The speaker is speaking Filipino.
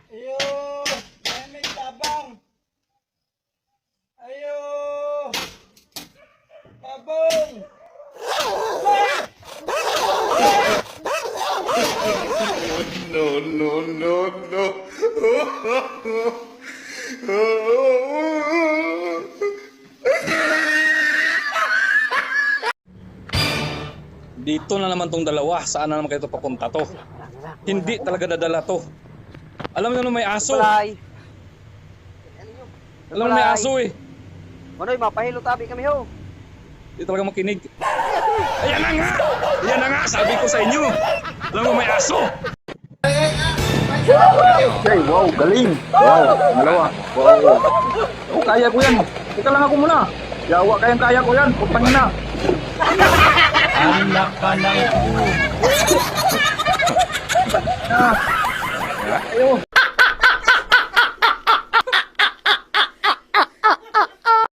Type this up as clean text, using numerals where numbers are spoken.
Ayo, may tabang. Ayo, tabang. No, no, no, no. Dito na naman tong dalawa. Saan na naman kayo papunta to? Hindi talaga dadala to. Alam nyo na may aso. Balay. Alam mo may aso eh. Manoy, mapahilo tabi kami ho. Hindi talaga makinig. Ayan na nga! Ayan na nga! Sabi ko sa inyo! Alam mo may aso! Okay, wow, galing. Wow, dalawa. Wow. Oh, kaya ko yan. Teka lang ako muna. Yawa kaya ko yan. Putang ina. Anak ka ng Ayo.